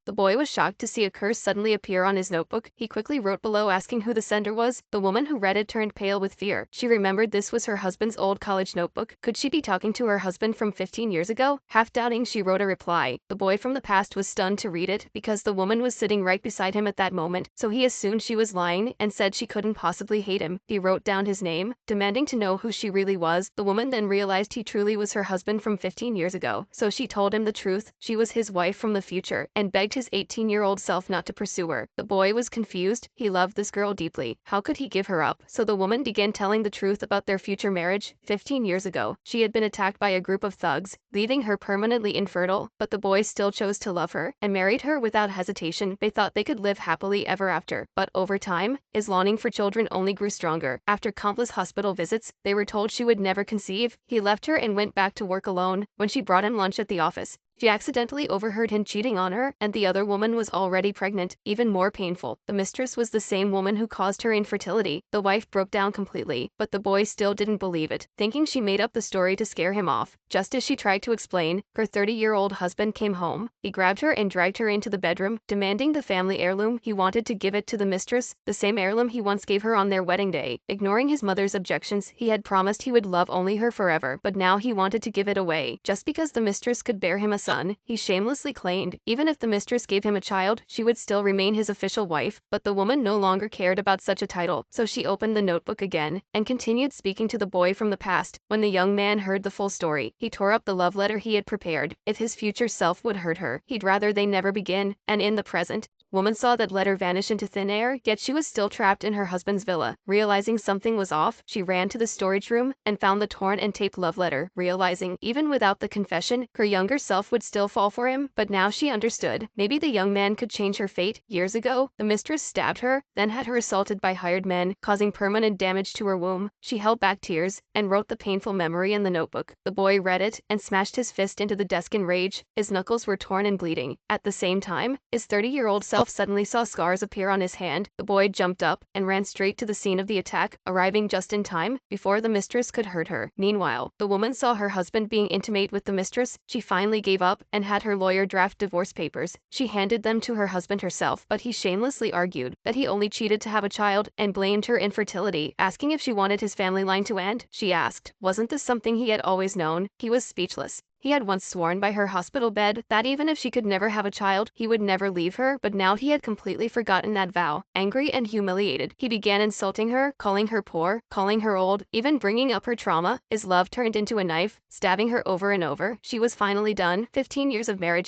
The boy was shocked to see a curse suddenly appear on his notebook. He quickly wrote below asking who the sender was. The woman who read it turned pale with fear. She remembered this was her husband's old college notebook. Could she be talking to her husband from 15 years ago? Half doubting, she wrote a reply. The boy from the past was stunned to read it because the woman was sitting right beside him at that moment, so he assumed she was lying and said she couldn't possibly hate him. He wrote down his name, demanding to know who she really was. The woman then realized he truly was her husband from 15 years ago, so she told him the truth. She was his wife from the future and begged his 18-year-old self not to pursue her. The boy was confused. He loved this girl deeply. How could he give her up? So the woman began telling the truth about their future marriage. 15 years ago, she had been attacked by a group of thugs, leaving her permanently infertile, but the boy still chose to love her and married her without hesitation. They thought they could live happily ever after. But over time, his longing for children only grew stronger. After countless hospital visits, they were told she would never conceive. He left her and went back to work alone. When she brought him lunch at the office, she accidentally overheard him cheating on her, and the other woman was already pregnant. Even more painful, the mistress was the same woman who caused her infertility. The wife broke down completely, but the boy still didn't believe it, thinking she made up the story to scare him off. Just as she tried to explain, her 30-year-old husband came home. He grabbed her and dragged her into the bedroom, demanding the family heirloom. He wanted to give it to the mistress, the same heirloom he once gave her on their wedding day. Ignoring his mother's objections, he had promised he would love only her forever, but now he wanted to give it away. Just because the mistress could bear him a son, he shamelessly claimed even if the mistress gave him a child, she would still remain his official wife. But the woman no longer cared about such a title, so she opened the notebook again and continued speaking to the boy from the past. When the young man heard the full story, he tore up the love letter he had prepared. If his future self would hurt her, he'd rather they never begin. And in the present, woman saw that letter vanish into thin air, yet she was still trapped in her husband's villa. Realizing something was off, she ran to the storage room and found the torn and taped love letter, realizing even without the confession, her younger self would still fall for him. But now she understood. Maybe the young man could change her fate. Years ago, the mistress stabbed her, then had her assaulted by hired men, causing permanent damage to her womb. She held back tears and wrote the painful memory in the notebook. The boy read it and smashed his fist into the desk in rage. His knuckles were torn and bleeding. At the same time, his 30-year-old self suddenly saw scars appear on his hand. The boy jumped up and ran straight to the scene of the attack, arriving just in time before the mistress could hurt her. Meanwhile, the woman saw her husband being intimate with the mistress. She finally gave up and had her lawyer draft divorce papers. She handed them to her husband herself, but he shamelessly argued that he only cheated to have a child and blamed her infertility. Asking if she wanted his family line to end, she asked, wasn't this something he had always known? He was speechless. He had once sworn by her hospital bed that even if she could never have a child, he would never leave her, but now he had completely forgotten that vow. Angry and humiliated, he began insulting her, calling her poor, calling her old, even bringing up her trauma. His love turned into a knife, stabbing her over and over. She was finally done. 15 years of marriage